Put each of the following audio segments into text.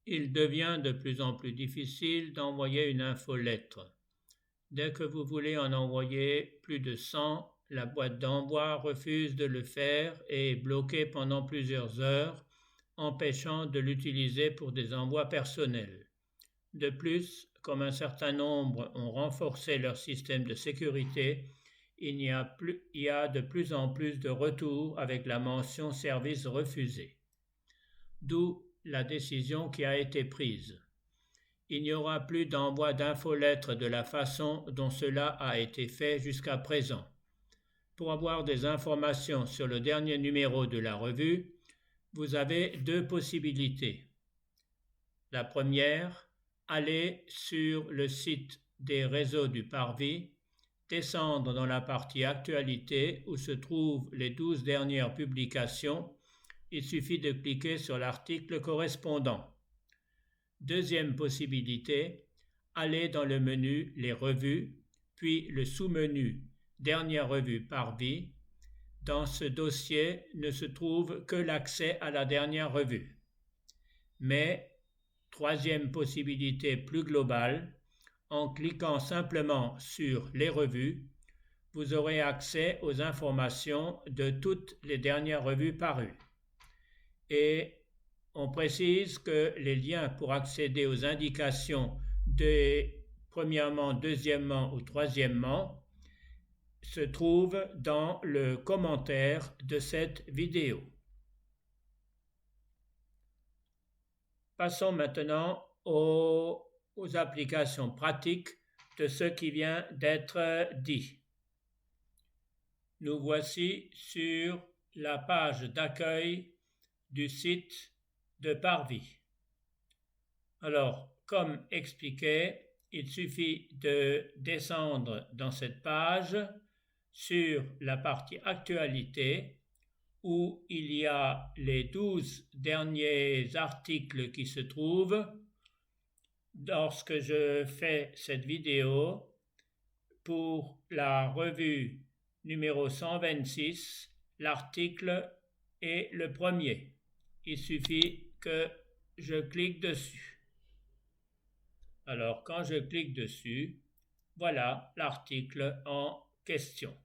Il devient de plus en plus difficile d'envoyer une infolettre. Dès que vous voulez en envoyer plus de 100, la boîte d'envoi refuse de le faire et est bloquée pendant plusieurs heures, empêchant de l'utiliser pour des envois personnels. De plus, comme un certain nombre ont renforcé leur système de sécurité, il y a de plus en plus de retours avec la mention service refusé. D'où la décision qui a été prise. Il n'y aura plus d'envoi d'infolettres de la façon dont cela a été fait jusqu'à présent. Pour avoir des informations sur le dernier numéro de la revue, vous avez deux possibilités. La première, allez sur le site des réseaux du Parvis, descendre dans la partie Actualité où se trouvent les 12 dernières publications. Il suffit de cliquer sur l'article correspondant. Deuxième possibilité, allez dans le menu Les revues, puis le sous-menu Dernière revue Parvis. Dans ce dossier ne se trouve que l'accès à la dernière revue. Mais, troisième possibilité plus globale, en cliquant simplement sur les revues, vous aurez accès aux informations de toutes les dernières revues parues. Et on précise que les liens pour accéder aux indications premièrement, deuxièmement ou troisièmement se trouvent dans le commentaire de cette vidéo. Passons maintenant aux applications pratiques de ce qui vient d'être dit. Nous voici sur la page d'accueil du site de Parvis. Alors, comme expliqué, il suffit de descendre dans cette page sur la partie Actualité où il y a les 12 derniers articles qui se trouvent. Lorsque je fais cette vidéo, pour la revue numéro 126, l'article est le premier. Il suffit que je clique dessus. Alors, quand je clique dessus, voilà l'article en question.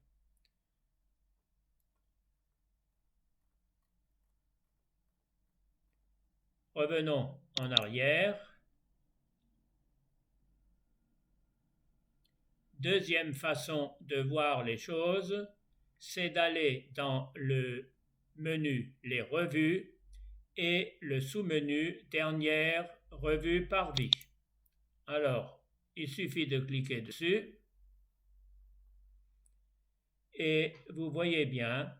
Revenons en arrière. Deuxième façon de voir les choses, c'est d'aller dans le menu Les revues et le sous-menu Dernière revue Parvis. Alors, il suffit de cliquer dessus et vous voyez bien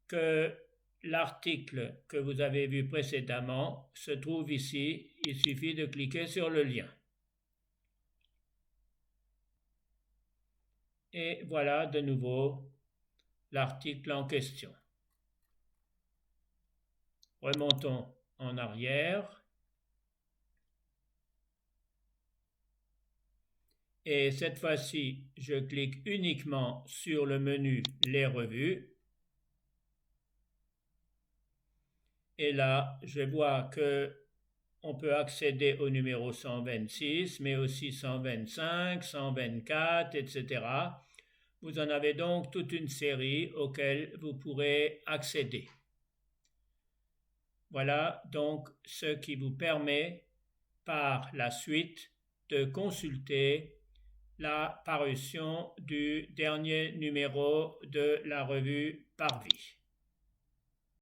que l'article que vous avez vu précédemment se trouve ici. Il suffit de cliquer sur le lien. Et voilà de nouveau l'article en question. Remontons en arrière. Et cette fois-ci, je clique uniquement sur le menu Les revues. Et là, je vois que on peut accéder au numéro 126, mais aussi 125, 124, etc. Vous en avez donc toute une série auxquelles vous pourrez accéder. Voilà donc ce qui vous permet par la suite de consulter la parution du dernier numéro de la revue Parvis.